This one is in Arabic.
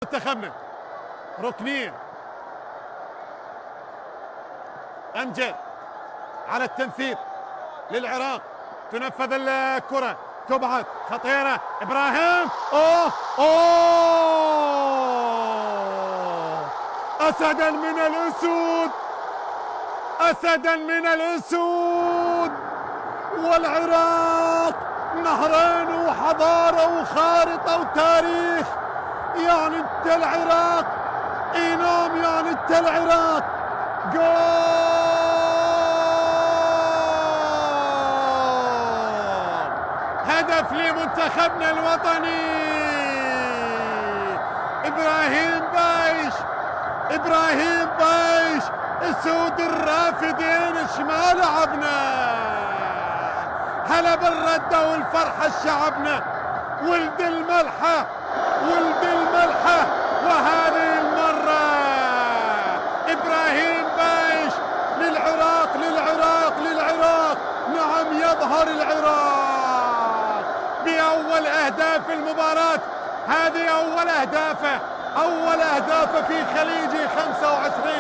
منتخبنا ركنيه أمجد على التنفيذ للعراق، تنفذ الكرة تبعد خطيرة إبراهيم. أسدا من الأسود، أسدا من الأسود. والعراق نهرين وحضارة وخارطة وتاريخ. يعني انت العراق إنام، يعني انت العراق. جول هدف لمنتخبنا الوطني. إبراهيم بايش، إبراهيم بايش، السود الرافدين شما لعبنا. هلا بالردة والفرحة شعبنا، ولد الملحة، ولد الملحة. وهذه المرة إبراهيم بايش للعراق، للعراق، للعراق. نعم يظهر العراق بأول أهداف المباراة. هذه أول أهدافه، أول أهدافه في خليجي 25.